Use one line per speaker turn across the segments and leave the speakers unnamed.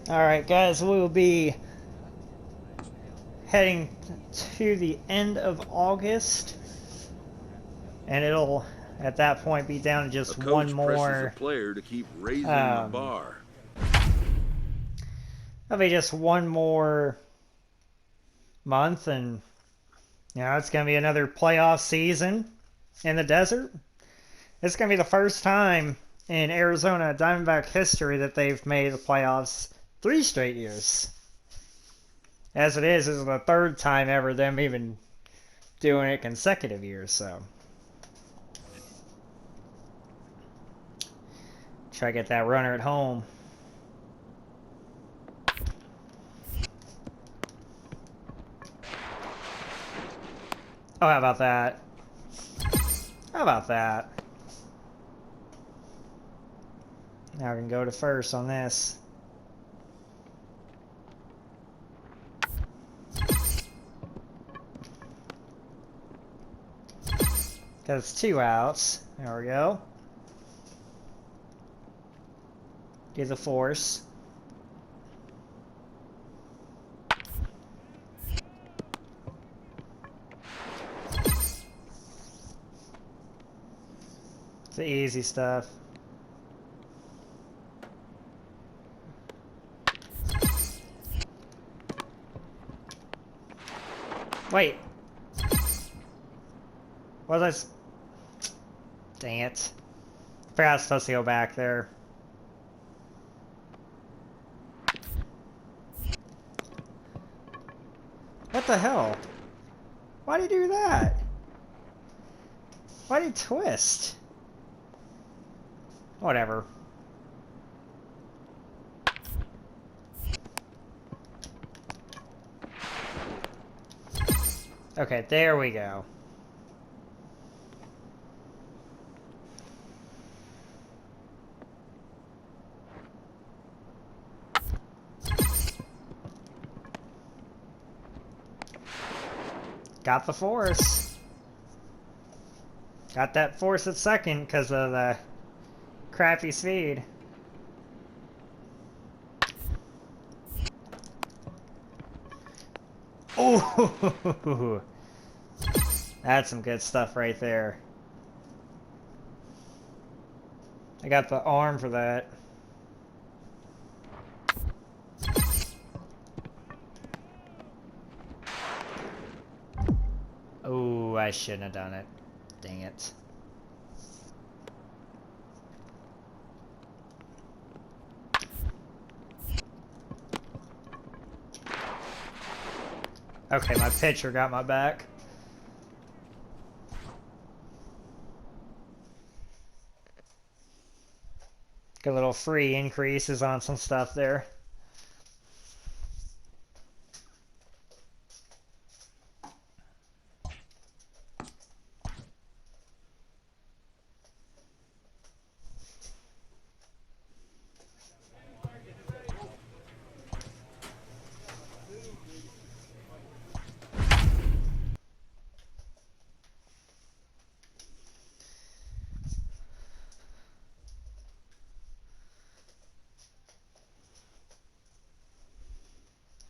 Alright, guys, we will be heading to the end of August, and it'll, at that point, be down to just one more.
A player to keep raising the bar.
That'll be just one more month, and it's going to be another playoff season in the desert. It's going to be the first time in Arizona Diamondback history that they've made the playoffs 3 straight years. As it is, this is the 3rd time ever them even doing it consecutive years, so. Try to get that runner at home. Oh, how about that? How about that? Now we can go to first on this. Because it's 2 outs. There we go. Do the force. It's the easy stuff. Wait. Was I? Dang it. Forgot I was supposed to go back there. What the hell? Why'd he do that? Why'd he twist? Whatever. Okay, there we go. Got the force. Got that force at second because of the crappy speed. Oh, that's some good stuff right there. I got the arm for that. Oh, I shouldn't have done it. Dang it. Okay, my pitcher got my back. Get a little free increases on some stuff there.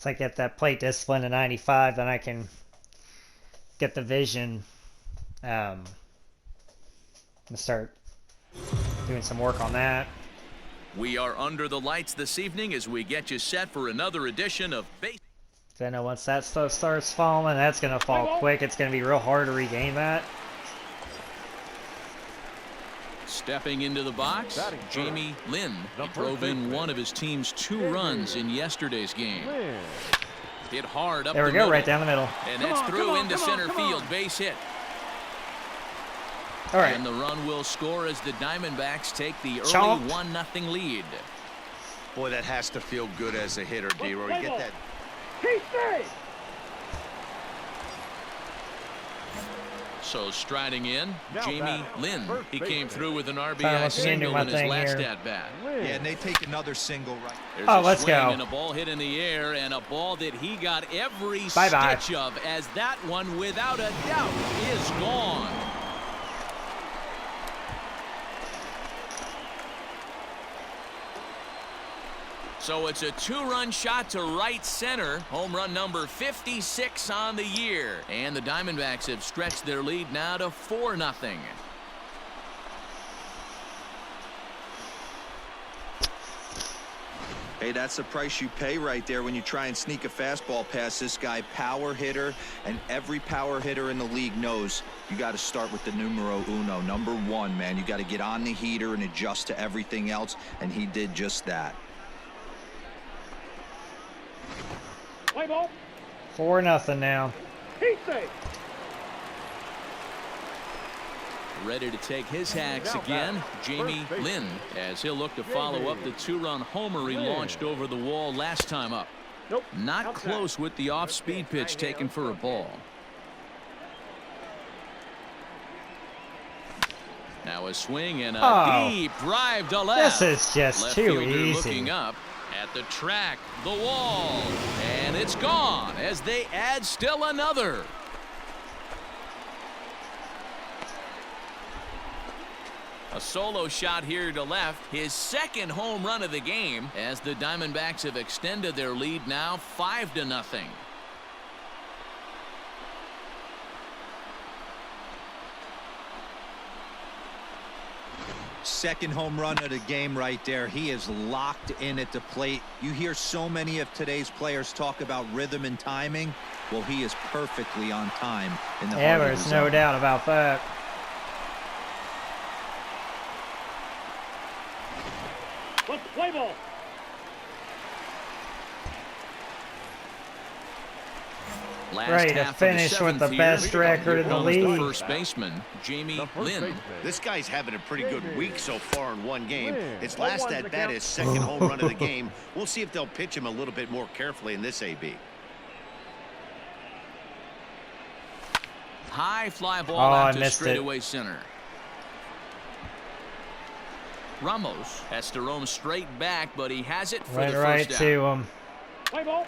If I get that plate discipline to 95, then I can get the vision and start doing some work on that.
We are under the lights this evening as we get you set for another edition of Base.
Then once that stuff starts falling, that's going to fall quick. It's going to be real hard to regain that.
Stepping into the box, Jamie Lynn. He drove in one of his team's 2 runs in yesterday's game. Hit hard up
there we go, right down the middle.
And that's through into center field, base hit.
All right.
And the run will score as the Diamondbacks take the early 1-0 lead.
Boy, that has to feel good as a hitter, D-Roy. You get that.
So striding in, Jamie Lynn. He came through with an RBI
Let's
single in his last
here.
at-bat.
Yeah, and they take another single right.
There's
let's
swing
go.
And a ball hit in the air, and a ball that he got every
Bye-bye.
stitch of, as that one, without a doubt, is gone. So it's a 2-run shot to right center. Home run number 56 on the year. And the Diamondbacks have stretched their lead now to 4-0.
Hey, that's the price you pay right there when you try and sneak a fastball past this guy. Power hitter, and every power hitter in the league knows you got to start with the numero uno, number 1, man. You got to get on the heater and adjust to everything else, and he did just that.
Play ball.
4-0 now.
He's safe.
Ready to take his hacks again, Jamie Lynn, as he'll look to follow up the 2-run homer he launched over the wall last time up. Not close with the off-speed pitch taken for a ball. Now a swing and a deep drive to left.
This is just
Left
too
fielder
easy.
looking up at the track, the wall, and it's gone as they add still another. A solo shot here to left, his second home run of the game, as the Diamondbacks have extended their lead now 5-0.
Second home run of the game right there. He is locked in at the plate. You hear so many of today's players talk about rhythm and timing. Well, he is perfectly on time in the
Yeah,
heart of
there's
the
no
zone.
doubt about that.
Let's play ball.
Last
Ready to
half of
finish with
seventh
the
here.
best record in the
Comes
league.
First baseman Jamie Lynn.
This guy's having a pretty good week so far in one game. His last at bat, his second home run of the game. We'll see if they'll pitch him a little bit more carefully in this AB.
High fly ball
I
out to
missed it.
straightaway center. Ramos has to roam straight back, but he has it for
Went
the
right
first
to
down.
him.
Play ball.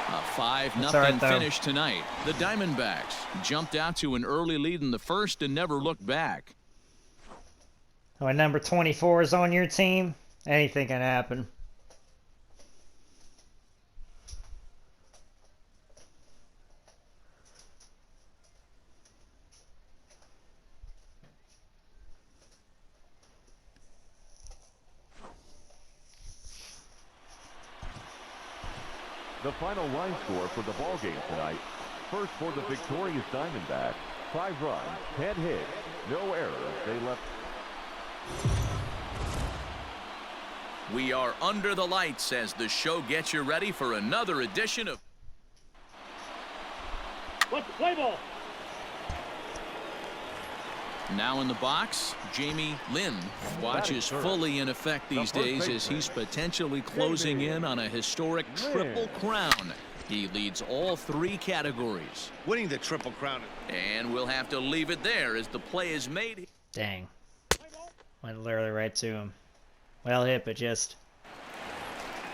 A 5-0
That's all right, though.
finish tonight. The Diamondbacks jumped out to an early lead in the first and never looked back.
When number 24 is on your team, anything can happen.
The final line score for the ball game tonight. First for the victorious Diamondbacks, 5 runs, 10 hits, no errors. They left.
We are under the lights as the show gets you ready for another edition of
Let's play ball.
Now in the box, Jamie Lynn. Watch is fully in effect these days as he's potentially closing in on a historic triple crown. He leads all 3 categories.
Winning the Triple Crown.
And we'll have to leave it there as the play is made.
Dang. Went literally right to him. Well hit, but just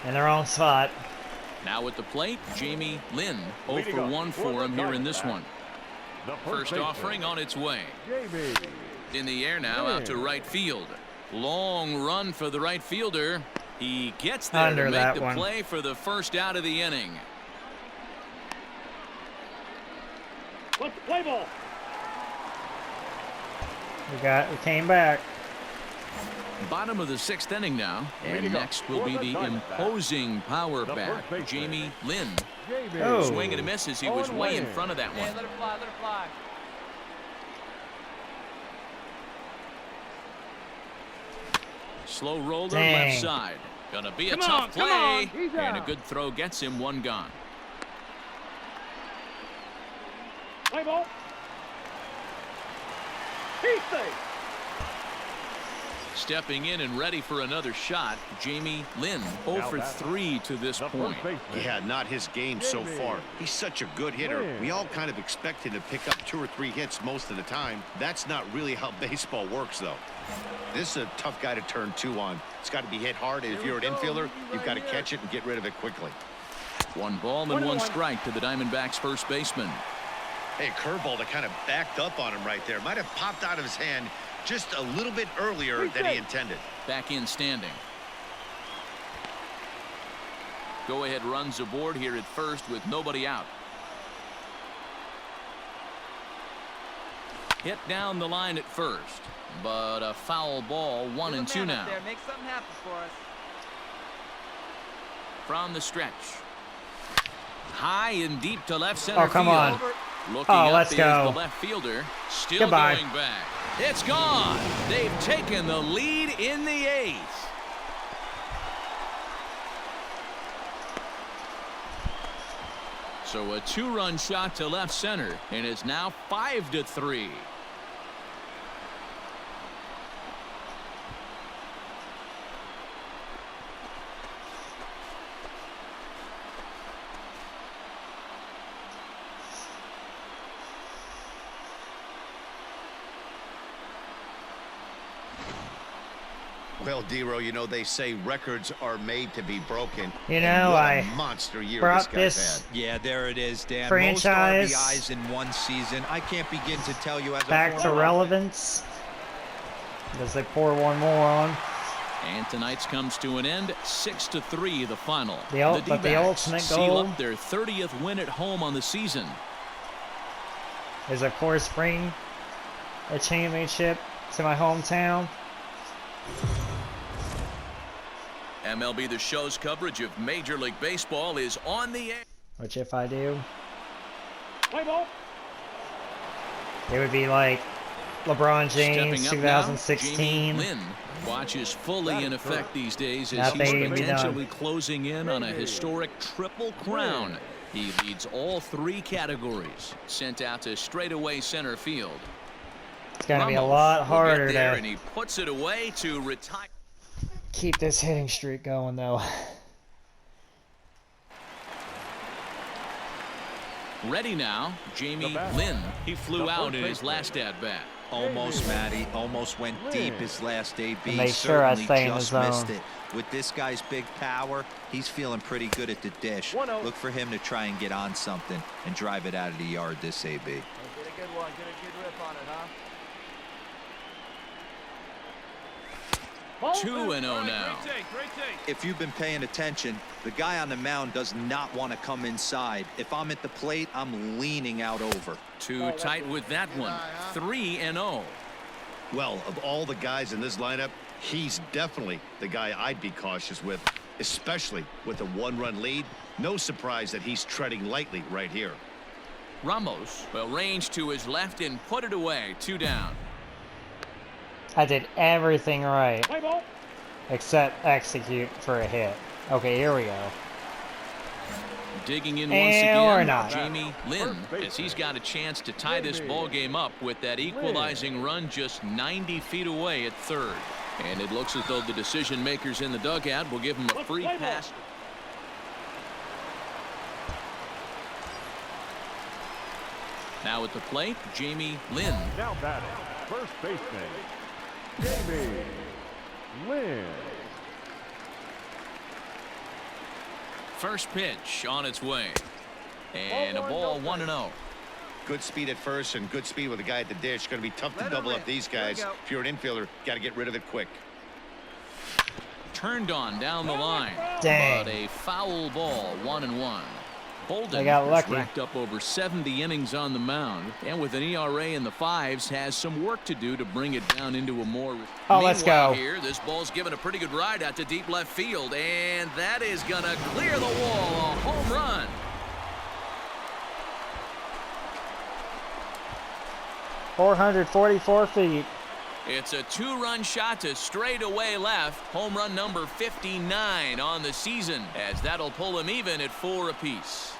in the wrong spot.
Now at the plate, Jamie Lynn. 0 for 1 for him here in this one. First offering on its way. In the air now out to right field. Long run for the right fielder. He gets there
Under
to make
that
the
one.
play for the first out of the inning.
Let's play ball.
We came back.
Bottom of the 6th inning now. And next will be the imposing power back, Jamie Lynn.
Oh.
Swing and a miss as he was way in front of that one.
Let it fly, let it fly.
Slow roller
Dang.
left side. Gonna be a
Come
tough
on, come
play.
on. He's
And a
out.
good throw gets him 1 gone.
Play ball. He's safe.
Stepping in and ready for another shot, Jamie Lynn. 0 for 3 to this point.
Yeah, not his game so far. He's such a good hitter. We all kind of expect him to pick up 2 or 3 hits most of the time. That's not really how baseball works, though. This is a tough guy to turn 2 on. It's got to be hit hard, and if you're an infielder, you've got to catch it and get rid of it quickly.
1 ball and 1 strike to the Diamondbacks first baseman.
Hey, curveball that kind of backed up on him right there. Might have popped out of his hand, just a little bit earlier than he intended.
Back in standing. Go ahead runs aboard here at first with nobody out. Hit down the line at first, but a foul ball, 1-2 now.
Make something happen for us.
From the stretch. High and deep to left center
Oh, come
field.
on.
Looking
Oh,
up
let's
is
go.
the left fielder. Still
Goodbye.
going back. It's gone. They've taken the lead in the 8th. So a 2-run shot to left center, and it's now 5-3.
Well, Dero, you know, they say records are made to be broken.
You
And
know,
what
I
a monster year
brought
this guy's
this
had.
Yeah, there it is, Dan.
franchise
Most RBIs in one season. I can't begin to tell you as
back
a
to relevance because they pour one more on.
And tonight's comes to an end, 6-3 the final.
But the
D-backs
ultimate
seal
goal
up their 30th win at home on the season.
is, of course, bring a championship to my hometown.
MLB The Show's coverage of Major League Baseball is on the air.
Which, if I do,
Play ball.
it would be like LeBron James,
Stepping up now,
2016.
Jamie Lynn watches fully in effect these days as
Nothing
he's
can be done.
potentially closing in on a historic triple crown. He leads all 3 categories. Sent out to straightaway center field.
It's going to be a
Ramos
lot
will
harder
get there,
to
and he puts it away to retire.
keep this hitting streak going, though.
Ready now, Jamie Lynn. He flew out in his last at-bat.
Almost, Matty. Almost went deep his last AB.
Make sure I
Certainly
stay in the
just missed
zone.
it. With this guy's big power, he's feeling pretty good at the dish. Look for him to try and get on something and drive it out of the yard this AB.
Get a good one. Get a good rip on it, huh?
2-0 now.
If you've been paying attention, the guy on the mound does not want to come inside. If I'm at the plate, I'm leaning out over.
Too tight with that one. 3-0.
Well, of all the guys in this lineup, he's definitely the guy I'd be cautious with, especially with a 1-run lead. No surprise that he's treading lightly right here.
Ramos will range to his left and put it away. 2 down.
I did everything right
Play ball.
except execute for a hit. Okay, here we go.
Digging in once
And we're
again,
not.
Jamie Lynn, as he's got a chance to tie this ball game up with that equalizing run just 90 feet away at third. And it looks as though the decision makers in the dugout will give him a free pass. Now at the plate, Jamie Lynn.
Now batting, first baseman, Jamie Lynn.
First pitch on its way. And a ball 1-0.
Good speed at first and good speed with the guy at the dish. Going to be tough to double up these guys. If you're an infielder, got to get rid of it quick.
Turned on down the line.
Dang.
But a foul ball, 1-1. Bolden
They got
has
lucky.
racked up over 70 innings on the mound, and with an ERA in the 5s, has some work to do to bring it down into a more.
Oh, let's
Meanwhile
go.
Here, this ball's given a pretty good ride out to deep left field, and that is gonna clear the wall. A home run.
.444 feet.
It's a 2-run shot to straightaway left. Home run number 59 on the season, as that'll pull him even at 4 apiece.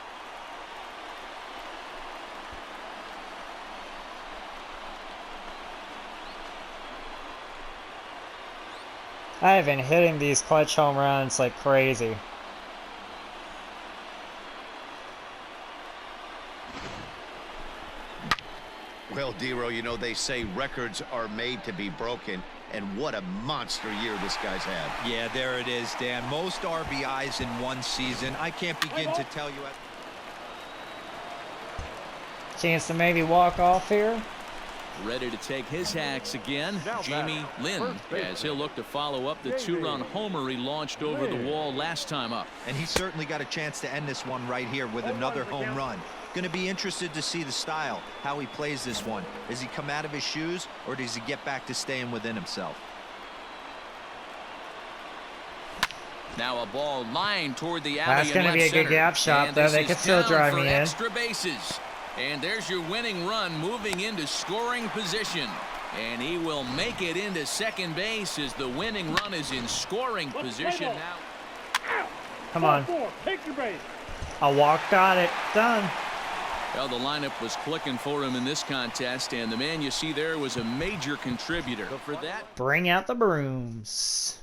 I have been hitting these clutch home runs like crazy.
Well, Dero, you know, they say records are made to be broken, and what a monster year this guy's had.
Yeah, there it is, Dan. Most RBIs in one season. I can't begin to tell you.
Chance to maybe walk off here.
Ready to take his hacks again. Jamie Lynn, as he'll look to follow up the two-run homer he launched over the wall last time up.
And he certainly got a chance to end this one right here with another home run. Going to be interested to see the style, how he plays this one. Does he come out of his shoes, or does he get back to staying within himself?
Now a ball lined toward the alley.
That's going to be a good gap shot, though. They could still drive me in.
Extra bases. And there's your winning run moving into scoring position. And he will make it into second base as the winning run is in scoring position now.
Come on.
Take your base.
A walk, got it. Done.
Well, the lineup was clicking for him in this contest, and the man you see there was a major contributor. So for that,
bring out the brooms.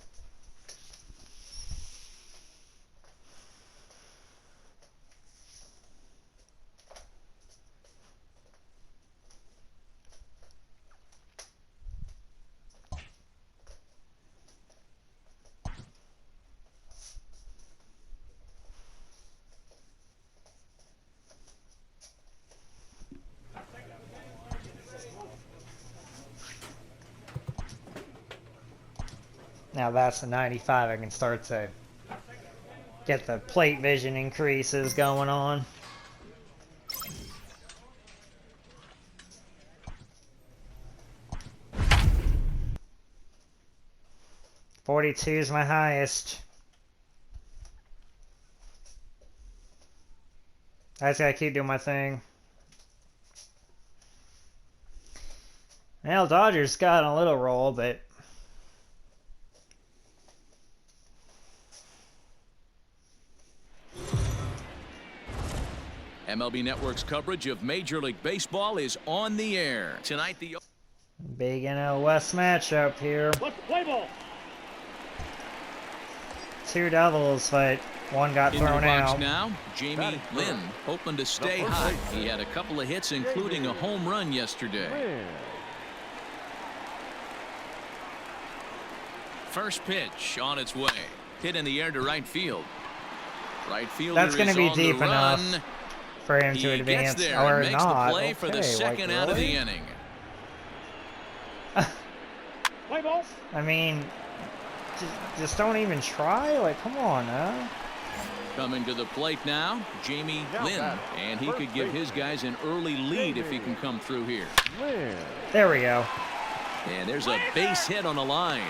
Now that's the 95. I can start to get the plate vision increases going on. .42 is my highest. I just gotta keep doing my thing. Well, Dodgers got on a little roll, but
MLB Network's coverage of Major League Baseball is on the air. Tonight, the
big NL West matchup here.
Let's play ball.
Two doubles, but one got thrown out.
Now, Jamie Lynn hoping to stay hot. He had a couple of hits, including a home run yesterday. First pitch on its way. Hit in the air to right field. Right fielder
That's going to be
on
deep
the run.
enough for him to advance,
gets there
or
and makes
not.
The play for the second out of the inning.
Play ball.
I mean, just don't even try. Like, come on, now.
Coming to the plate now, Jamie Lynn, and he could give his guys an early lead if he can come through here.
There we go.
And there's a base hit on the line.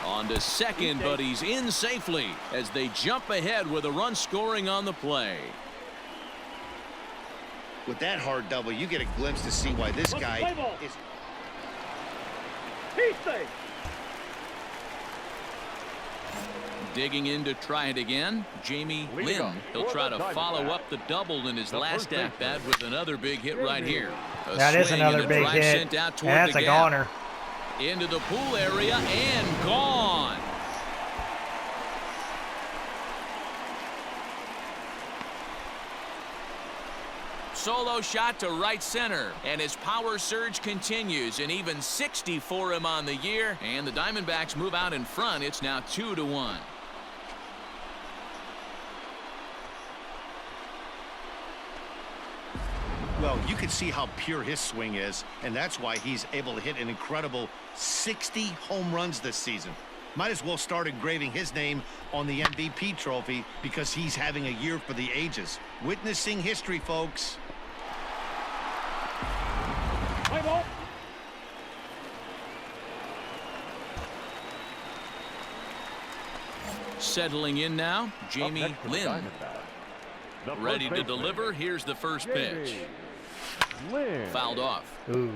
On to second, but he's in safely as they jump ahead with a run scoring on the play.
With that hard double, you get a glimpse to see why this guy is.
He's safe.
Digging in to try it again, Jamie Lynn. He'll try to follow up the double in his last at-bat with another big hit right here.
That is another big hit. That's a goner.
Into the pool area and gone. Solo shot to right center, and his power surge continues, and even 60 for him on the year, and the Diamondbacks move out in front. It's now 2-1.
Well, you can see how pure his swing is, and that's why he's able to hit an incredible 60 home runs this season. Might as well start engraving his name on the MVP trophy because he's having a year for the ages. Witnessing history, folks.
Play ball.
Settling in now, Jamie Lynn. Ready to deliver. Here's the first pitch. Fouled off.
Ooh.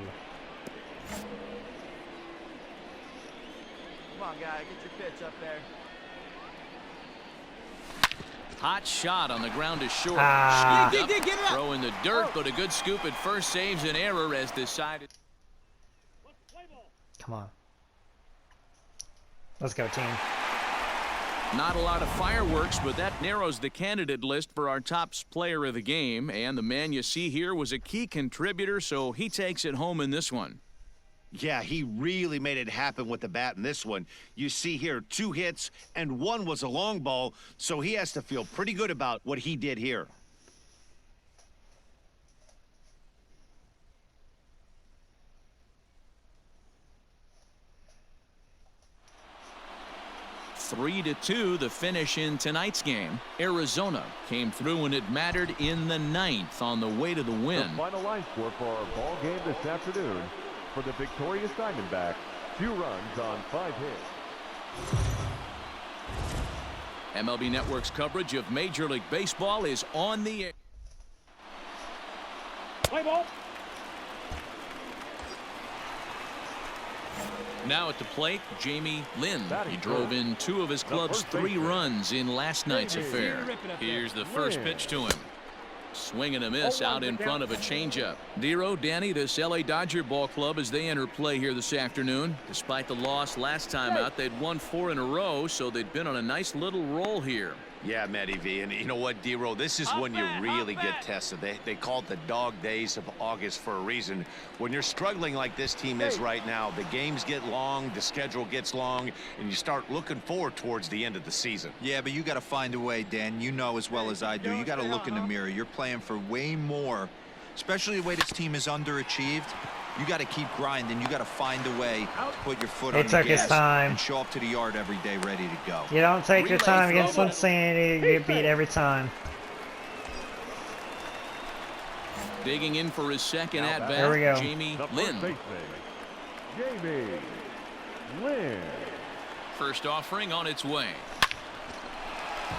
Come on, guy, get your pitch up there.
Hot shot on the ground to short.
Get it up.
Throw in the dirt, but a good scoop at first saves an error as decided.
Come on. Let's go, team.
Not a lot of fireworks, but that narrows the candidate list for our top player of the game. And the man you see here was a key contributor, so he takes it home in this one.
Yeah, he really made it happen with the bat in this one. You see here 2 hits, and 1 was a long ball, so he has to feel pretty good about what he did here.
3-2 the finish in tonight's game. Arizona came through when it mattered in the 9th on the way to the win.
The final line score for our ball game this afternoon for the victorious Diamondbacks, 2 runs on 5 hits.
MLB Network's coverage of Major League Baseball is on the air.
Play ball.
Now at the plate, Jamie Lynn. He drove in 2 of his club's 3 runs in last night's affair. Here's the first pitch to him. Swing and a miss out in front of a changeup. Dero, Danny, this LA Dodger ball club as they enter play here this afternoon. Despite the loss last time out, they'd won 4 in a row, so they'd been on a nice little roll here.
Yeah, Matty V, and you know what, Dero, this is when you really get tested. They call it the dog days of August for a reason. When you're struggling like this team is right now, the games get long, the schedule gets long, and you start looking forward towards the end of the season.
Yeah, but you got to find a way, Dan. You know as well as I do. You got to look in the mirror. You're playing for way more, especially the way this team is underachieved. You got to keep grinding. You got to find a way to put your foot on the gas and show up to the yard every day ready to go.
You don't take your time against Cincinnati, you get beat every time.
Digging in for his second at-bat,
There we go.
Jamie Lynn.
Jamie Lynn.
First offering on its way.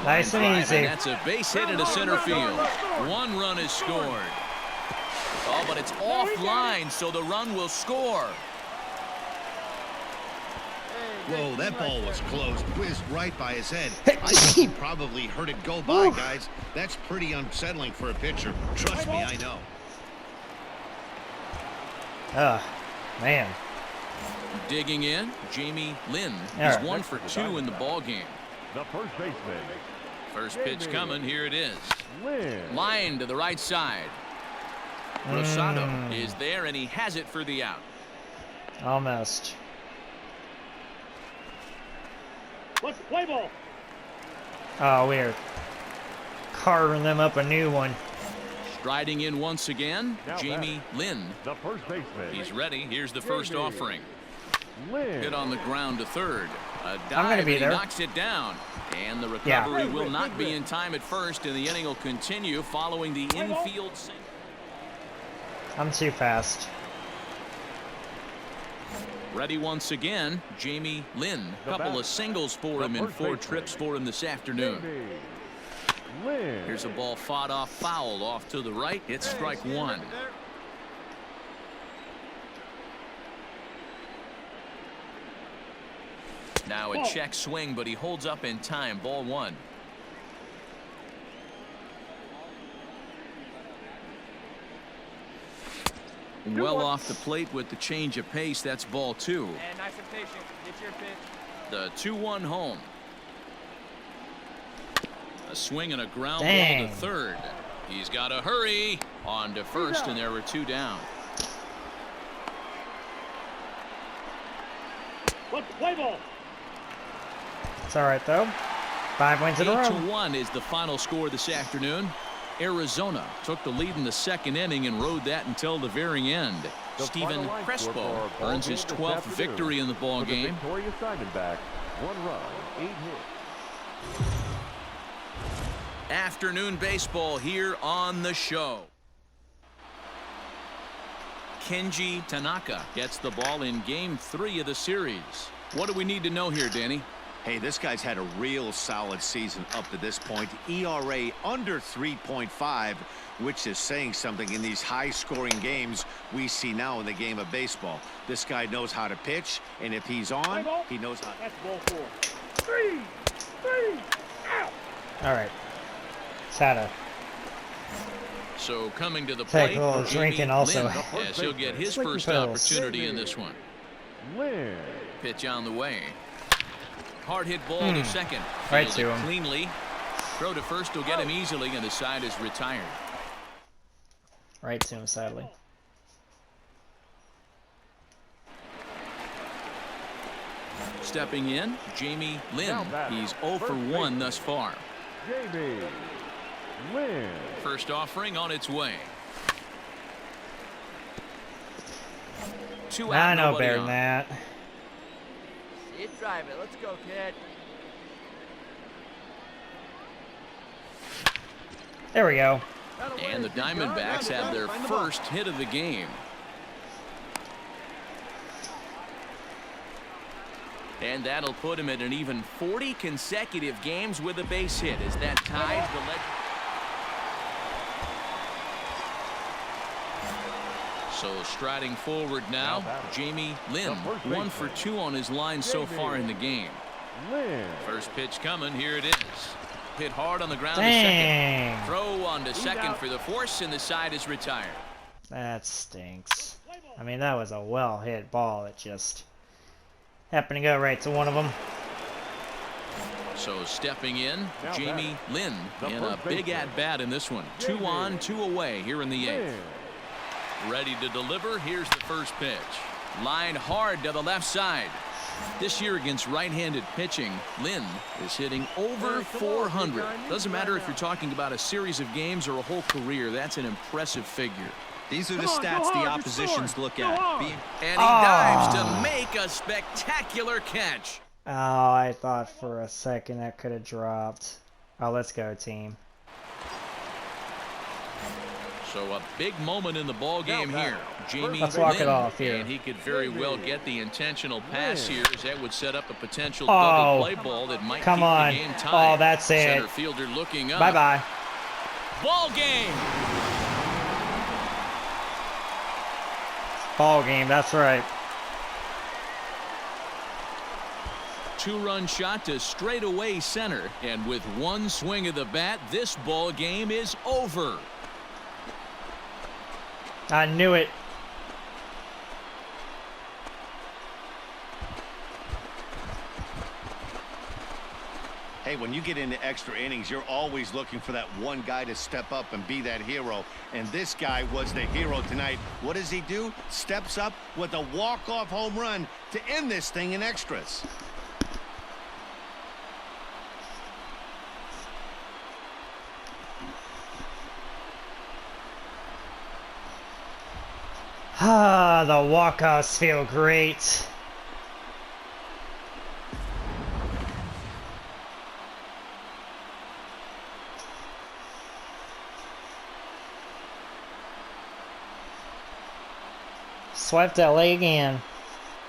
Nice and easy.
And that's a base hit into center field. 1 run is scored. Oh, but it's offline, so the run will score.
Whoa, that ball was close. Whizzed right by his head. I think he probably heard it go by, guys. That's pretty unsettling for a pitcher. Trust me, I know.
Man.
Digging in, Jamie Lynn. He's 1 for 2 in the ball game.
The first baseman.
First pitch coming. Here it is. Line to the right side. Rosado is there, and he has it for the out.
Almost.
Let's play ball.
Oh, we're carving them up a new one.
Striding in once again, Jamie Lynn.
The first baseman.
He's ready. Here's the first offering. Hit on the ground to third. A
I'm
dive,
gonna be
and he
there.
knocks it down. And the recovery will not be in time at first, and the inning will continue following the infield single.
I'm too fast.
Ready once again, Jamie Lynn. Couple of singles for him and 4 trips for him this afternoon. Here's a ball fought off foul off to the right. It's strike 1. Now a check swing, but he holds up in time. Ball 1. Well off the plate with the change of pace. That's ball 2.
And nice and patient. Get your pitch.
The 2-1 home. A swing and a ground ball
Dang.
to third. He's got to hurry on to first, and there were 2 down.
Let's play ball.
It's all right though. 5 wins in a row.
8-1 is the final score this afternoon. Arizona took the lead in the second inning and rode that until the very end. Steven Crespo earns his 12th victory in the ball game.
Victorious Diamondbacks, 1 run, 8 hits.
Afternoon baseball here on the show. Kenji Tanaka gets the ball in game 3 of the series. What do we need to know here, Danny?
Hey, this guy's had a real solid season up to this point. ERA under 3.5, which is saying something in these high-scoring games we see now in the game of baseball. This guy knows how to pitch, and if he's on, he knows how.
That's ball 4. 3. Out.
All right. Sada.
So coming to the
Take
plate,
a little drinking also.
Lynn, as he'll get his
Sleeping
first
pills.
opportunity in this one.
Lynn.
Pitch on the way. Hard hit ball to second.
Right
Fielded
to him.
cleanly. Throw to first will get him easily, and the side is retired.
Right to him, sadly.
Stepping in, Jamie Lynn. He's 0 for 1 thus far.
Jamie Lynn.
First offering on its way. 2 out,
I know
nobody
better
on.
than that.
See it, drive it. Let's go, kid.
There we go.
And the Diamondbacks have their first hit of the game. And that'll put him at an even 40 consecutive games with a base hit as that ties the legend. So striding forward now, Jamie Lynn, 1 for 2 on his line so far in the game. First pitch coming, here it is. Hit hard on the ground to second. Throw on to second for the force, and the side is retired.
That stinks. I mean, that was a well-hit ball. It just happened to go right to one of them.
So stepping in, Jamie Lynn in a big at-bat in this one. 2 on, 2 away here in the 8th. Ready to deliver. Here's the first pitch. Line hard to the left side. This year against right-handed pitching, Lynn is hitting over 400. Doesn't matter if you're talking about a series of games or a whole career. That's an impressive figure.
These are the stats the oppositions look at.
And he dives to make a spectacular catch.
Oh, I thought for a second that could have dropped. Oh, let's go, team.
So a big moment in the ball game here. Jamie
Let's walk
Lynn,
it off here.
and he could very well get the intentional pass here, as that would set up a potential double play ball that might keep the game tied.
Oh, that's it.
Center fielder looking up.
Bye-bye.
Ball game.
Ball game, that's right.
2-run shot to straightaway center, and with one swing of the bat, this ball game is over.
I knew it.
Hey, when you get into extra innings, you're always looking for that one guy to step up and be that hero. And this guy was the hero tonight. What does he do? Steps up with a walk-off home run to end this thing in extras.
Ah, the walk-offs feel great. Swept LA again.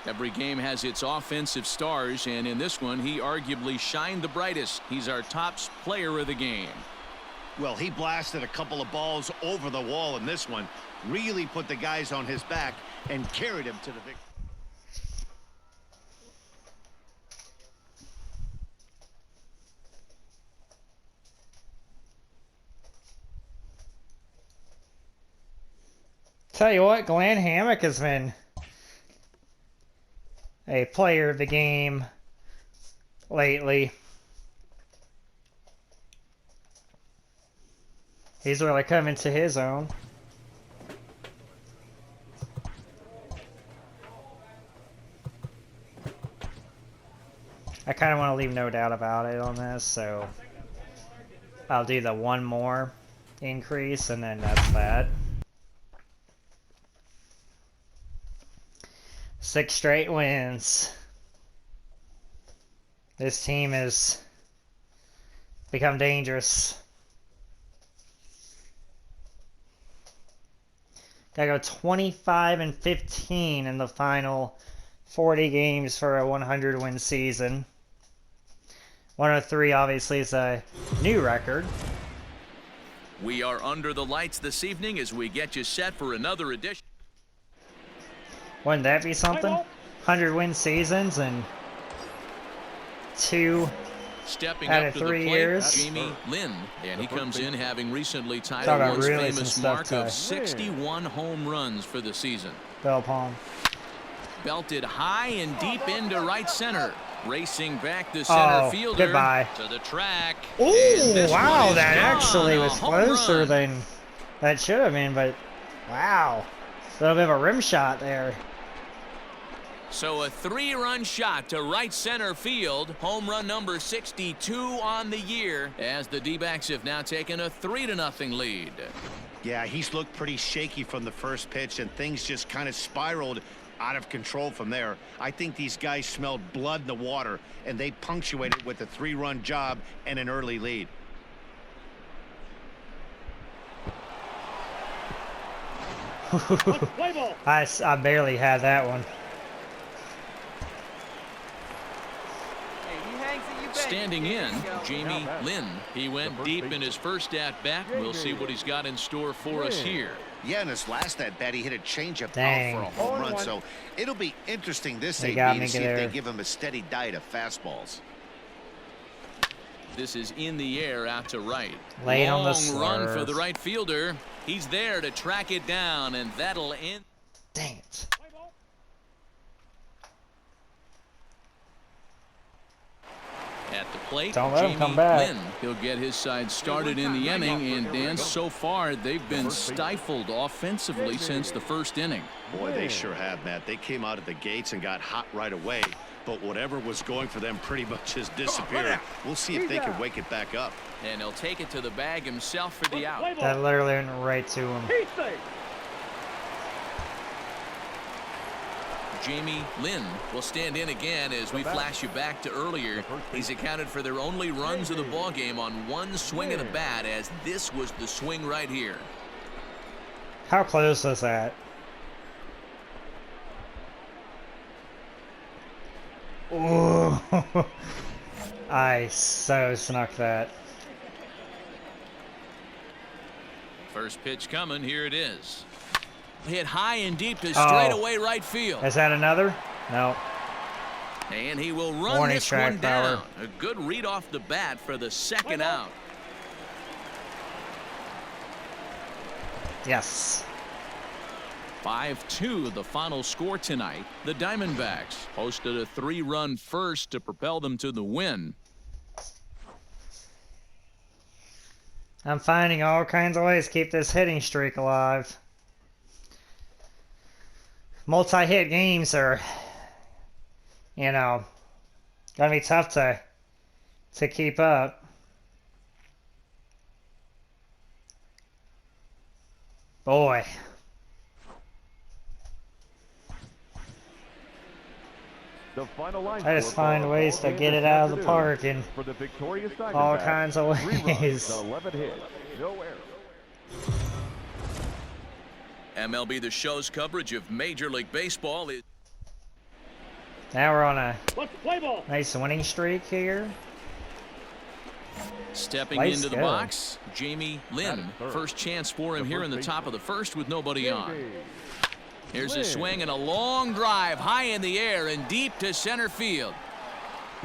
Every game has its offensive stars, and in this one, he arguably shined the brightest. He's our top player of the game.
Well, he blasted a couple of balls over the wall in this one. Really put the guys on his back and carried him to the victory.
Tell you what, Glenn Hammock has been a player of the game lately. He's really coming to his own. I kind of want to leave no doubt about it on this, so I'll do the one more increase, and then that's that. 6 straight wins. This team has become dangerous. Gotta go 25-15 in the final 40 games for a 100-win season. 103 obviously is a new record.
We are under the lights this evening as we get you set for another edition.
Wouldn't that be something? 100-win seasons and 2
Stepping
out
up
of
to the
3
plate,
years.
Jamie Lynn, and he comes in having recently tied
Talk about
once
really
famous
some
mark
stuff
of
to
61 home runs for the season.
Bell palm.
Belted high and deep into right center. Racing back the center fielder
goodbye.
to the track.
Oh, wow, that
gone.
actually was
A home
closer
run.
than that should have been, but wow. A little bit of a rim shot there.
So a 3-run shot to right center field. Home run number 62 on the year as the D-backs have now taken a 3-0 lead.
Yeah, he's looked pretty shaky from the first pitch, and things just kind of spiraled out of control from there. I think these guys smelled blood in the water, and they punctuated with a 3-run job and an early lead.
I barely had that one.
Hey, he hangs it, you bet.
Standing in,
There you go.
Jamie Lynn. He went deep in his first at-bat. We'll see what he's got in store for us here.
Yeah, in his last at-bat, he hit a changeup
Dang.
out for a home run, so it'll be interesting this
They
AB
got
to
me
see if
there.
they give him a steady diet of fastballs.
This is in the air out to right.
Late on the
Long run for
slurve.
the right fielder. He's there to track it down, and that'll end.
Dang it.
At the plate,
Don't let him
Jamie
come back.
Lynn. He'll get his side started in the inning, and Dan, so far they've been stifled offensively since the first inning.
Boy, they sure have, Matt. They came out of the gates and got hot right away, but whatever was going for them pretty much has disappeared. We'll see if they can wake it back up.
And he'll take it to the bag himself for the out.
That literally went right to him.
Jamie Lynn will stand in again as we flash you back to earlier. He's accounted for their only runs of the ball game on one swing of the bat, as this was the swing right here.
How close was that? Ooh. I so snuck that.
First pitch coming. Here it is. Hit high and deep to straightaway right field.
Is that another? No.
And he will run
Warning
this
track
one down.
power.
A good read off the bat for the second out.
Yes.
5-2 the final score tonight. The Diamondbacks posted a 3-run first to propel them to the win.
I'm finding all kinds of ways to keep this hitting streak alive. Multi-hit games are, you know, gonna be tough to keep up. Boy.
The final line
I just
score
find
for our
ways
ball
to
game
get
this
it out of the
afternoon.
park in
For the victorious
all
Diamondbacks,
kinds of
3 runs,
ways.
11 hits, no errors.
MLB The Show's coverage of Major League Baseball is
Now we're on a nice winning streak here.
stepping
Nice
into the
go.
box. Jamie Lynn. First chance for him here in the top of the first with nobody on. Here's a swing and a long drive high in the air and deep to center field.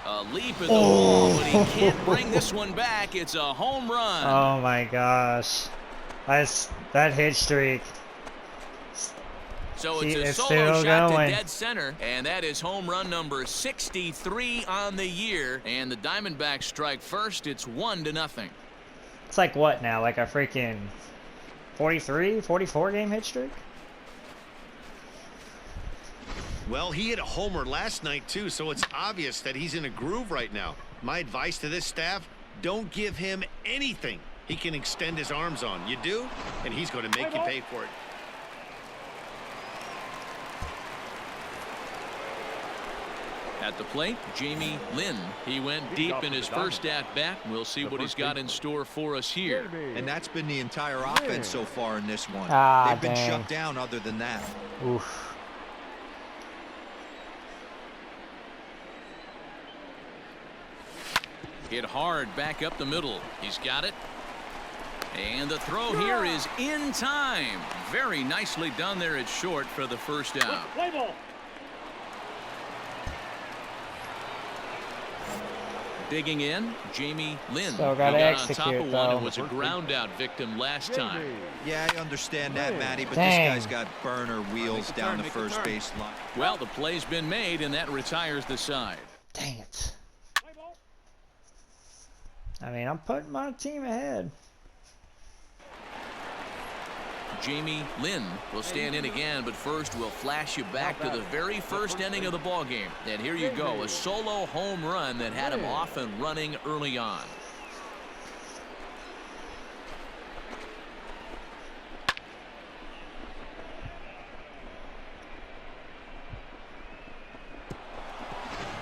A leap in the wall, but he can't bring this one back. It's a home run.
Oh my gosh. That hit streak.
So it's a
It's
solo
still
shot
going.
to dead center, and that is home run number 63 on the year. And the Diamondbacks strike first. It's 1-0.
It's like what now? Like a freaking 43, 44 game hit streak?
Well, he hit a homer last night, too, so it's obvious that he's in a groove right now. My advice to this staff, don't give him anything he can extend his arms on. You do, and he's going to make you pay for it.
At the plate, Jamie Lynn. He went deep in his first at-bat. We'll see what he's got in store for us here.
And that's been the entire offense so far in this one.
Ah,
They've been
dang.
shut down other than that.
Oof.
Hit hard back up the middle. He's got it. And the throw here is in time. Very nicely done there at short for the first out. Digging in, Jamie Lynn.
Still
who
gotta
got on top
execute,
of one
though.
and was a ground out victim last time.
Yeah, I understand that, Matty, but
Dang.
this guy's got burner wheels down the first base line.
Well, the play's been made, and that retires the side.
Dang it. I mean, I'm putting my team ahead.
Jamie Lynn will stand in again, but first we'll flash you back to the very first inning of the ball game. And here you go, a solo home run that had him off and running early on.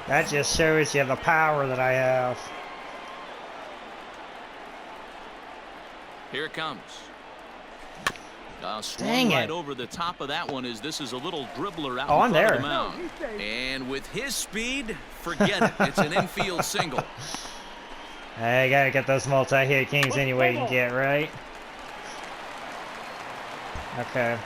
That just shows you the power that I have.
Here it comes. Swung
Dang
right
it.
over the top of that one as this is a little dribbler out
Oh,
in
I'm
front
there.
of the mound. And with his speed, forget it. It's an infield single.
Hey, gotta get those multi-hit games any way you can get, right? Okay.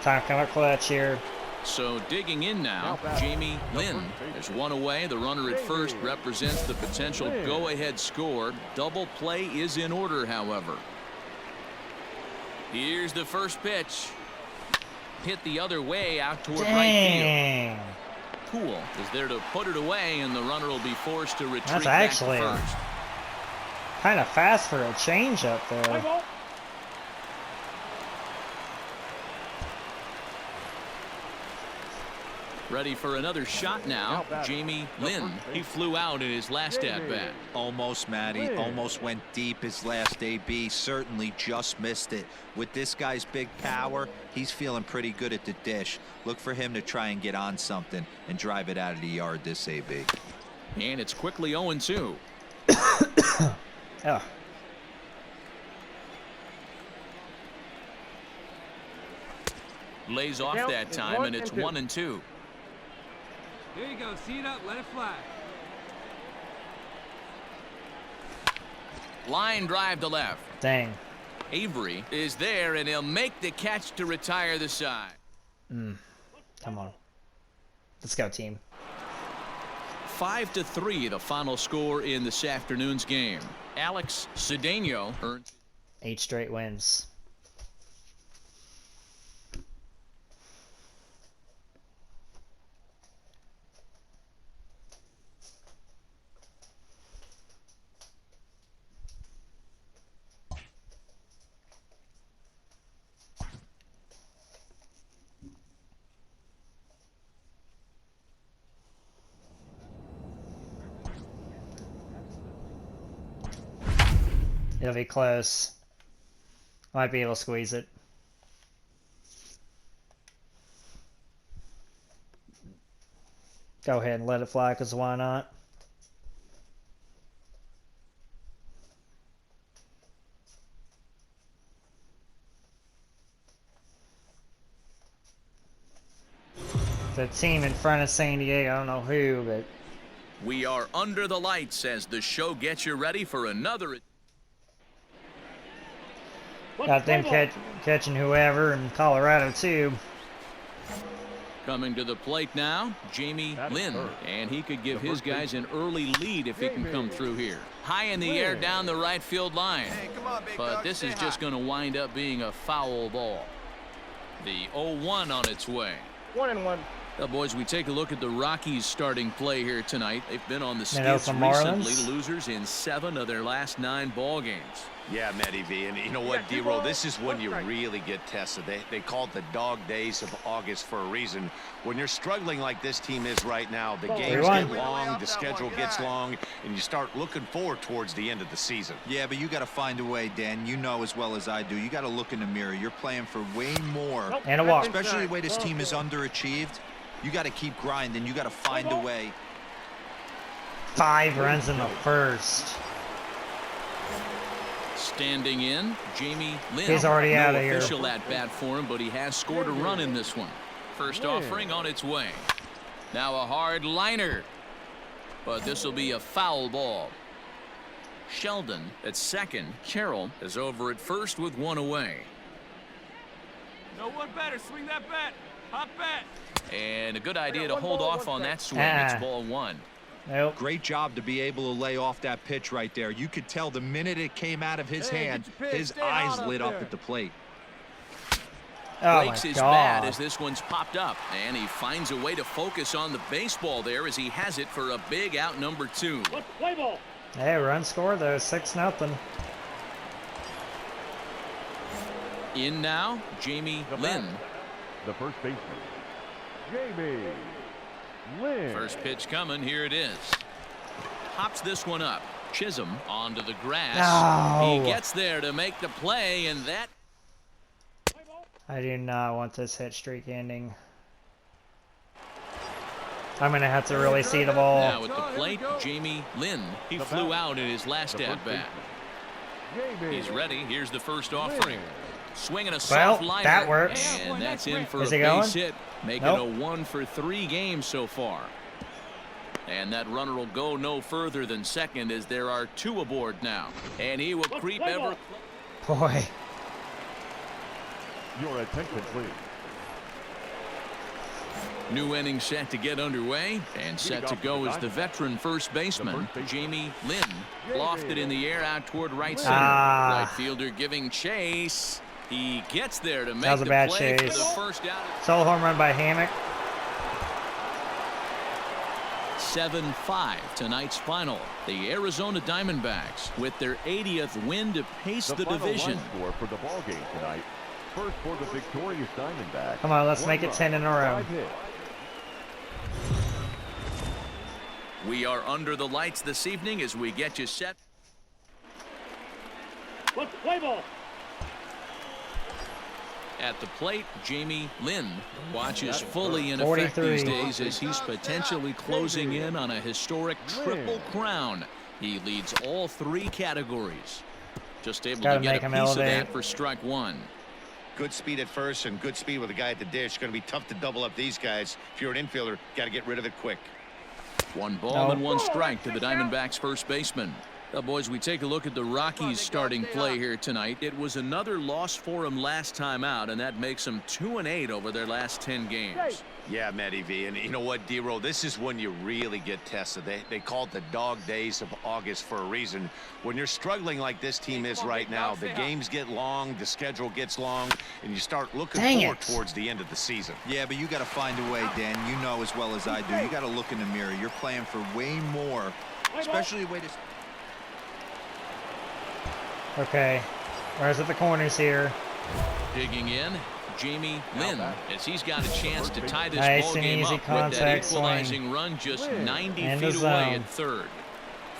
Time to come up clutch here.
So digging in now, Jamie Lynn has one away. The runner at first represents the potential go-ahead score. Double play is in order, however. Here's the first pitch. Hit the other way out toward right field. Poole is there to put it away, and the runner will be forced to retreat
That's
back
actually
to first.
Kind of fast for a change-up there.
Ready for another shot now. Jamie Lynn. He flew out in his last at-bat.
Almost, Matty. Almost went deep his last AB. Certainly just missed it. With this guy's big power, he's feeling pretty good at the dish. Look for him to try and get on something and drive it out of the yard this AB.
And it's quickly 0-2.
Oh.
Lays off that time, and it's 1-2.
There you go. See it up. Let it fly.
Line drive to left.
Dang.
Avery is there, and he'll make the catch to retire the side.
Come on. Let's go, team.
5-3, the final score in this afternoon's game. Alex Cedeno earned
8 straight wins. It'll be close. Might be able to squeeze it. Go ahead and let it fly, because why not? The team in front of San Diego, I don't know who, but
We are under the lights as the show gets you ready for another.
got them catching whoever in Colorado too.
Coming to the plate now, Jamie Lynn, and he could give his guys an early lead if he can come through here. High in the air down the right field line. But this is just going to wind up being a foul ball. The 0-1 on its way.
1-1.
Well, boys, we take a look at the Rockies' starting play here tonight. They've been on the skids
some
recently,
Marlins.
losers in 7 of their last 9 ball games.
Yeah, Matty V, and you know what, D-Roll, this is when you really get tested. They call it the dog days of August for a reason. When you're struggling like this team is right now, the games get long, the schedule gets long, and you start looking forward towards the end of the season.
Yeah, but you got to find a way, Dan. You know as well as I do. You got to look in the mirror. You're playing for way more.
And a walk.
Especially the way this team is underachieved. You got to keep grinding. You got to find a way.
5 runs in the first.
Standing in, Jamie Lynn.
He's already out of
No
here.
official at bat for him, but he has scored a run in this one. First offering on its way. Now a hard liner. But this will be a foul ball. Sheldon at second. Carroll is over at first with 1 away.
No one better. Swing that bat. Hot bat.
And a good idea to hold off on that swing. It's ball 1.
Nope.
Great job to be able to lay off that pitch right there. You could tell the minute it came out of his hand, his eyes lit up at the plate.
Oh
Breaks
my
his bat
God.
as this one's popped up. And he finds a way to focus on the baseball there as he has it for a big out number 2.
Play ball.
Hey, run score though, 6-0.
In now, Jamie Lynn.
The first baseman, Jamie Lynn.
First pitch coming. Here it is. Hops this one up. Chisholm onto the grass.
No.
He gets there to make the play, and that.
I do not want this hit streak ending. I'm going to have to really see the ball.
Now at the plate, Jamie Lynn. He flew out in his last at bat. He's ready. Here's the first offering. Swinging a soft liner.
That works.
And that's in for
Is
a
he
base
going?
hit, making a 1 for 3 game so far. And that runner will go no further than second as there are 2 aboard now. And he will creep ever.
Boy.
Your attention, please.
New inning set to get underway, and set to go is the veteran first baseman, Jamie Lynn. Lofted in the air out toward right center. Right fielder giving chase. He gets there to make
was a bad
play
chase.
for the first out.
Solo home run by Hammock.
7-5 tonight's final. The Arizona Diamondbacks with their 80th win to pace the division.
Final line score for the ball game tonight. First for the victorious Diamondbacks.
Come on, let's make it 10 in a row.
We are under the lights this evening as we get you set.
Let's play ball.
At the plate, Jamie Lynn watches fully in effect these
43.
days as he's potentially closing in on a historic triple crown. He leads all 3 categories. Just able to get a piece of that for strike 1.
Good speed at first and good speed with a guy at the dish. Going to be tough to double up these guys. If you're an infielder, got to get rid of it quick.
1 ball and 1 strike to the Diamondbacks first baseman. Now, boys, we take a look at the Rockies starting play here tonight. It was another loss for them last time out, and that makes them 2-8 over their last 10 games.
Yeah, Matty V. And you know what, D-Roll? This is when you really get tested. They call it the dog days of August for a reason. When you're struggling like this team is right now, the games get long, the schedule gets long, and you start looking forward towards the end of the season.
Yeah, but you got to find a way, Dan. You know as well as I do. You got to look in the mirror. You're playing for way more, especially the way to...
Okay. Where's at the corners here?
Digging in, Jamie Lynn, as he's got a chance to tie this
Nice
ball
and
game
easy
up with that
contact
equalizing
swing.
run just 90
In the
feet away
zone.
at third.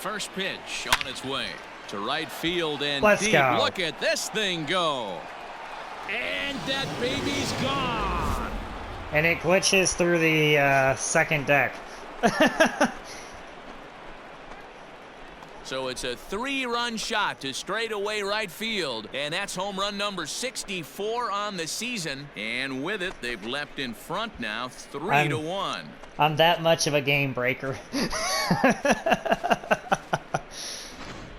First pitch on its way to right field and
Let's
deep.
go.
Look at this thing go. And that baby's gone.
And it glitches through the second deck.
So it's a 3-run shot to straightaway right field, and that's home run number 64 on the season. And with it, they've leapt in front now, 3-1.
I'm that much of a game breaker.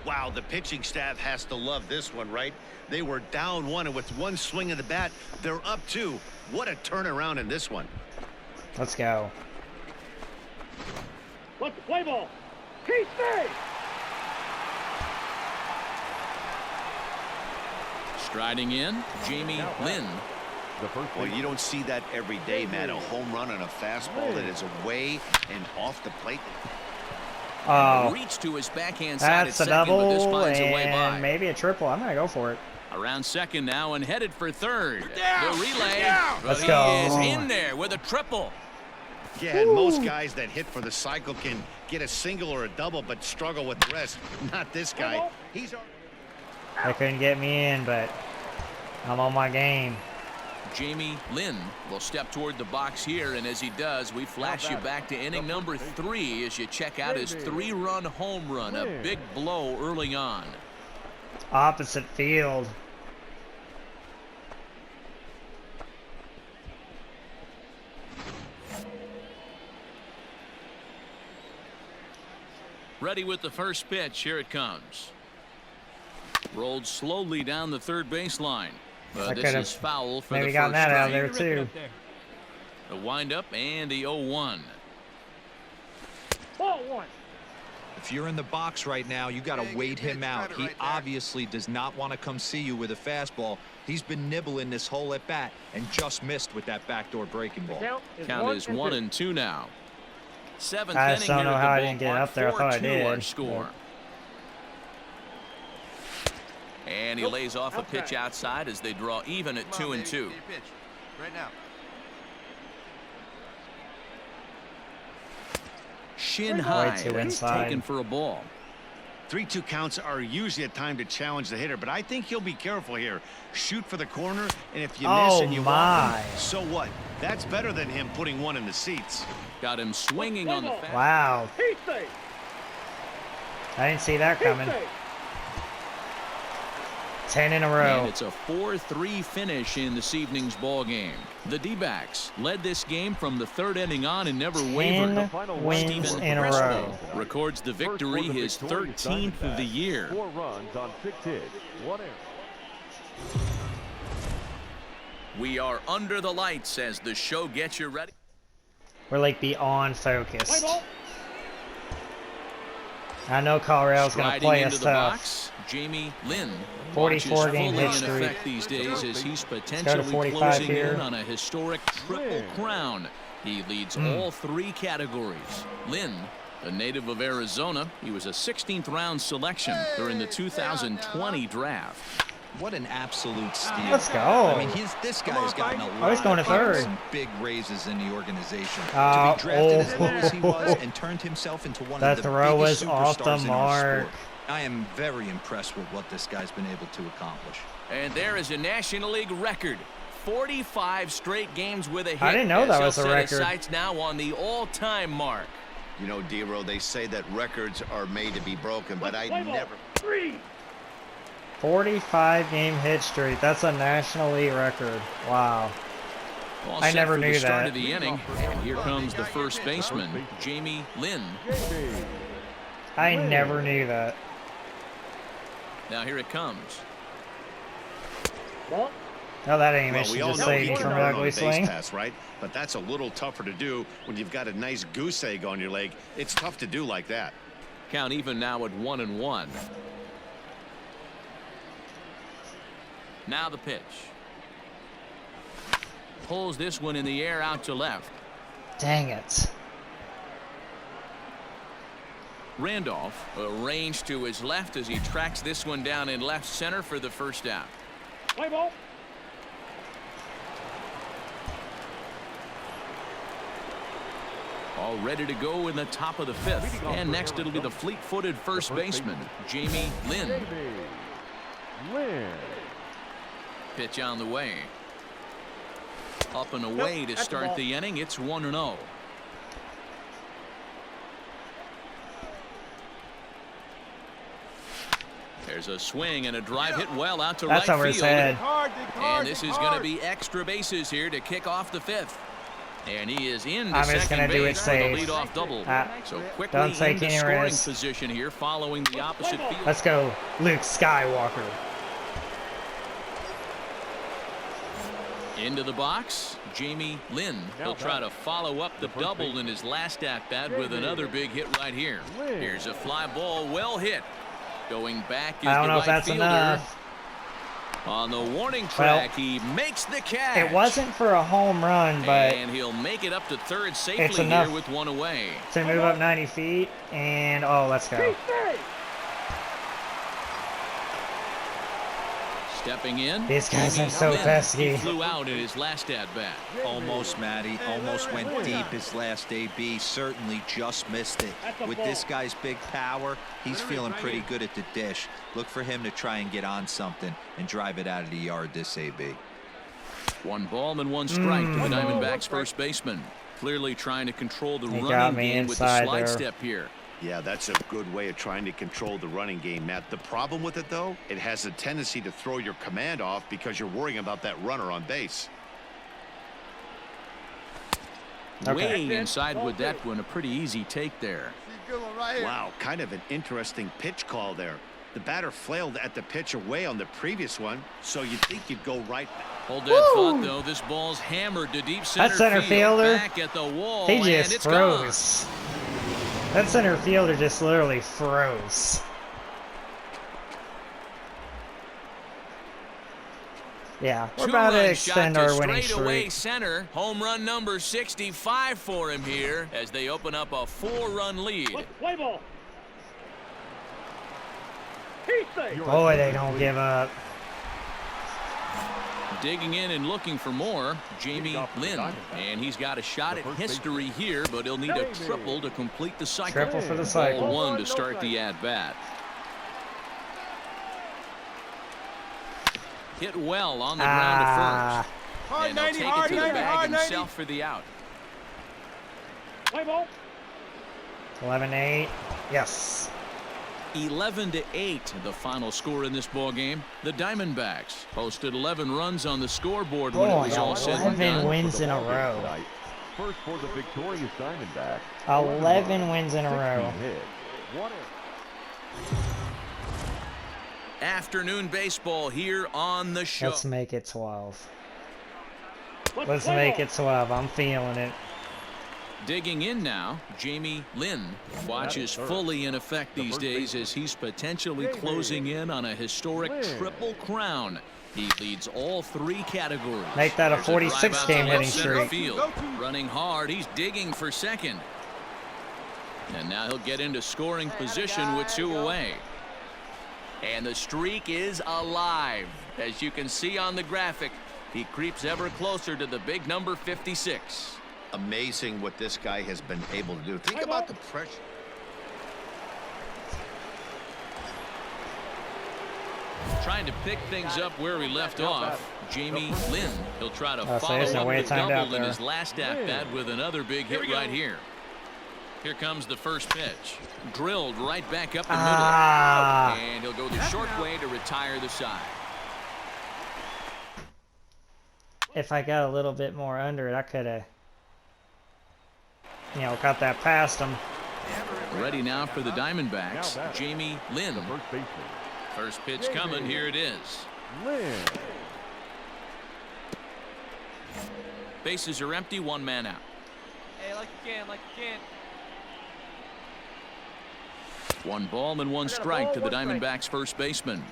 Wow, the pitching staff has to love this one, right? They were down 1, and with 1 swing of the bat, they're up 2. What a turnaround in this one.
Let's go.
Let's play ball. Keep safe.
Striding in, Jamie Lynn.
Well, you don't see that every day, man. A home run on a fastball that is away and off the plate.
Oh,
Reach to his backhand side at
that's a
second, but this
double
finds a way by.
and maybe a triple. I'm going to go for it.
Around second now and headed for third. The relay, but
Let's
he
go.
is in there with a triple.
Yeah, and most guys that hit for the cycle can get a single or a double, but struggle with the rest. Not this guy. He's...
They couldn't get me in, but I'm on my game.
Jamie Lynn will step toward the box here, and as he does, we flash you back to inning number 3 as you check out his 3-run home run, a big blow early on.
Opposite field.
Ready with the first pitch. Here it comes. Rolled slowly down the third baseline. But this is foul for the
maybe
first
got that out of
strike.
there too.
The windup and the 0-1.
Ball 1.
If you're in the box right now, you got to wait him out. He obviously does not want to come see you with a fastball. He's been nibbling this whole at bat and just missed with that backdoor breaking ball.
Count is 1-2 now. 7th
I
inning
just don't
here
know
at
how
the
I didn't get
ballpark.
up there. I thought I
4-2
did.
our score. And he lays off a pitch outside as they draw even at 2-2.
Right now.
Shin high,
to
that's
inside.
taken for a ball.
3-2 counts are usually a time to challenge the hitter, but I think he'll be careful here. Shoot for the corner, and if you miss and you walk him, so what? That's better than him putting one in the seats.
Got him swinging on the fast.
Wow.
He's safe.
I didn't see that coming. 10 in a
And
row.
it's a 4-3 finish in this evening's ball game. The D-backs led this game from the third inning on and never
10
wavered.
wins
Steven
in a
Crespo
row.
records the victory, his 13th of the year.
4 runs on 6 hits, 1 error.
We are under the lights as the show gets you ready.
We're like beyond focused. I know Colorado's going to
Striding
play
into
us
the
tough.
box, Jamie Lynn
44
watches
game
fully
hit
in
streak.
effect these days as he's
to
potentially
45
closing
here.
in on a historic triple crown. He leads all 3 categories. Lynn, a native of Arizona, he was a 16th round selection during the 2020 draft.
What an absolute steal.
Let's go.
I mean, this guy's gotten a lot
he's going to
of
third.
some big raises in the organization. To
Oh,
be drafted as low as he was and turned himself into one
That
of the
throw
biggest
was off the
superstars in our
mark.
sport. I am very impressed with what this guy's been able to accomplish.
And there is a National League record. 45 straight games with a hit.
I didn't know that was a
As he'll set
record.
his sights now on the all-time mark.
You know, D-Row, they say that records are made to be broken, but I never...
45 game hit streak. That's a National League record. Wow.
All
I
set
never
for
knew
the start
that.
of the inning. And here comes the first baseman, Jamie Lynn.
I never knew that.
Now here it comes.
Oh, that animation
we all
just
know
saved
he
me
can
from an
run on
ugly
a base
swing.
pass, right? But that's a little tougher to do when you've got a nice goose egg on your leg. It's tough to do like that.
Count even now at 1-1. Now the pitch. Pulls this one in the air out to left.
Dang it.
Randolph arranged to his left as he tracks this one down in left center for the first out.
Play ball.
All ready to go in the top of the 5th. And next it'll be the fleet-footed first baseman, Jamie Lynn. Pitch on the way. Up and away to start the inning. It's 1-0. There's a swing and a drive hit well out to
That's
right
over his
field.
head.
And this is going to be extra bases here to kick off the 5th. And he is in
I'm
to
just
second
gonna do it
base for the
safe.
leadoff double. So quickly
don't take
into
any
scoring
risks.
position here following the opposite field.
Let's go, Luke Skywalker.
Into the box, Jamie Lynn. He'll try to follow up the double in his last at-bat with another big hit right here. Here's a fly ball, well hit. Going back is
I don't
the
know if
right
that's
fielder.
enough.
On the warning track, he makes the catch.
It wasn't for a home run, but
And he'll make it up to third
it's
safely
enough
here with one away.
to move up 90 feet. And, oh, let's go.
Stepping in.
These guys
Jamie
are so
Lynn.
pesky.
He flew out in his last at-bat.
Almost, Matty. Almost went deep his last AB. Certainly just missed it. With this guy's big power, he's feeling pretty good at the dish. Look for him to try and get on something and drive it out of the yard this AB.
1 ball and 1 strike to the Diamondbacks first baseman. Clearly trying to control the
He got
running
me
game with the
inside
slide
there.
step here.
Yeah, that's a good way of trying to control the running game, Matt. The problem with it, though, it has a tendency to throw your command off because you're worrying about that runner on base.
Okay.
Way inside with that one. A pretty easy take there.
Wow, kind of an interesting pitch call there. The batter flailed at the pitch away on the previous one, so you'd think you'd go right back.
Hold that thought, though. This ball's hammered to deep center
That center
field.
fielder,
Back at the wall,
he
and
just
it's
froze. That center fielder just literally froze. Yeah, we're about to
Two-run
extend
shot to
our winning
straightaway
streak.
center. Home run number 65 for him here as they open up a 4-run lead.
Play ball.
Boy, they don't give up.
Digging in and looking for more, Jamie Lynn. And he's got a shot at history here, but he'll need a triple to complete the cycle.
Triple for the cycle.
Ball 1 to start the at-bat. Hit well on the ground to first. And he'll take it to the bag himself for the out.
Play ball.
11-8. Yes.
11-8, the final score in this ball game. The Diamondbacks posted 11 runs on the scoreboard when it was all said and
11
done.
wins in a row.
First for the victorious Diamondbacks.
11 wins in a row.
Afternoon baseball here on the show.
Let's make it 12. Let's make it 12. I'm feeling it.
Digging in now, Jamie Lynn. Watch is fully in effect these days as he's potentially closing in on a historic triple crown. He leads all 3 categories.
Make that a
There's
46 game hitting
center
streak.
field. Running hard, he's digging for second. And now he'll get into scoring position with 2 away. And the streak is alive. As you can see on the graphic, he creeps ever closer to the big number 56.
Amazing what this guy has been able to do. Think about the pressure.
Trying to pick things up where he left off. Jamie Lynn. He'll try to
So
follow
there's no
up
way
the
timed out
double in
there.
his last at-bat with another big hit right here. Here comes the first pitch. Drilled right back up the middle. And he'll go the short way to retire the side.
If I got a little bit more under it, I could have, got that past him.
Ready now for the Diamondbacks. Jamie Lynn.
First baseman.
First pitch coming. Here it is.
Lynn.
Bases are empty. 1 man out.
Hey, like again.
1 ball and 1 strike to the Diamondbacks first baseman.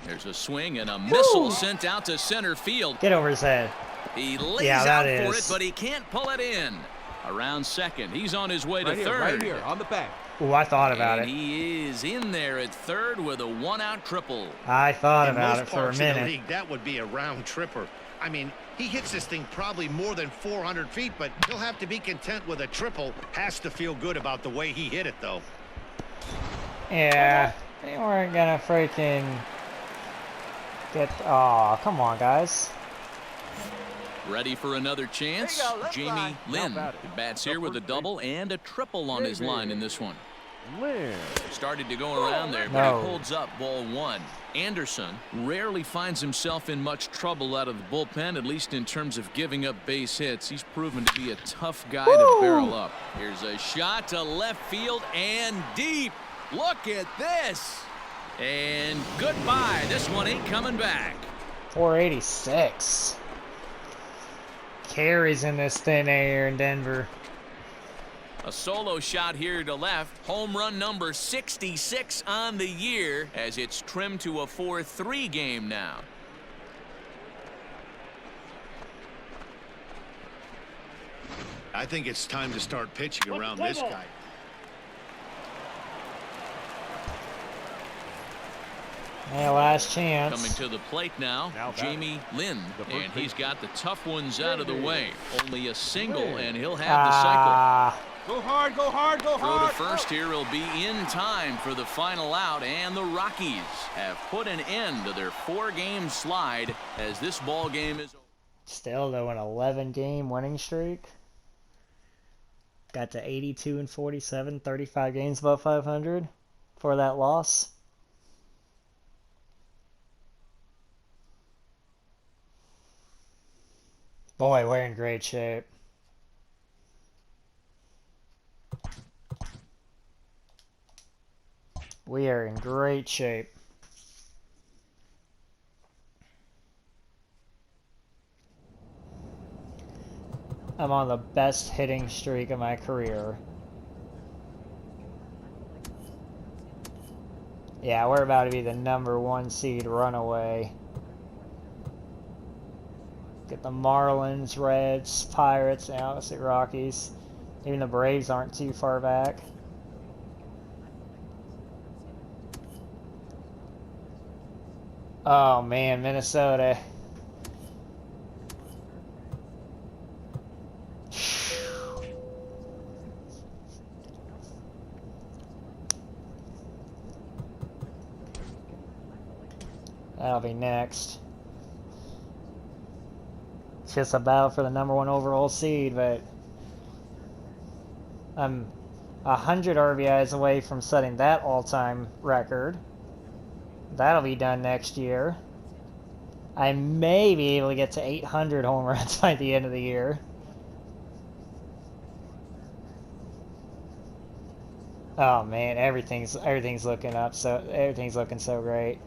There's a swing and a missile sent out to center field.
Get over his head.
He lays
Yeah,
out
that
for
is.
it, but he can't pull it in. Around second. He's on his way to third.
Right here, on the back.
Ooh, I thought about
And
it.
he is in there at third with a 1-out triple.
I thought
In
about
most
it for a
parts of the
minute.
league, that would be a round tripper. I mean, he hits this thing probably more than 400 feet, but he'll have to be content with a triple. Has to feel good about the way he hit it, though.
Yeah, they weren't gonna freaking get. Oh, come on, guys.
Ready for another chance. Jamie Lynn bats here with a double and a triple on his line in this one.
Lynn.
Started to go around there, but
No.
he holds up ball 1. Anderson rarely finds himself in much trouble out of the bullpen, at least in terms of giving up base hits. He's proven to be a tough guy to barrel up. Here's a shot to left field and deep. Look at this. And goodbye. This one ain't coming back.
486. Carries in this thin air in Denver.
A solo shot here to left. Home run number 66 on the year as it's trimmed to a 4-3 game now.
I think it's time to start pitching around this guy.
Yeah, last chance.
Coming to the plate now, Jamie Lynn, and he's got the tough ones out of the way. Only a single, and he'll have the cycle.
Go hard, go hard, go
Throw
hard.
to first here will be in time for the final out, and the Rockies have put an end to their 4-game slide as this ball game is over.
Still though, an 11-game winning streak. Got to 82 and 47, 35 games above 500 for that loss. Boy, we're in great shape. We are in great shape. I'm on the best hitting streak of my career. Yeah, we're about to be the #1 seed runaway. Get the Marlins, Reds, Pirates, and obviously Rockies. Even the Braves aren't too far back. Oh man, Minnesota. That'll be next. It's just a battle for the #1 overall seed, but I'm 100 RBIs away from setting that all-time record. That'll be done next year. I may be able to get to 800 home runs by the end of the year. Oh man, everything's looking up, so everything's looking so great.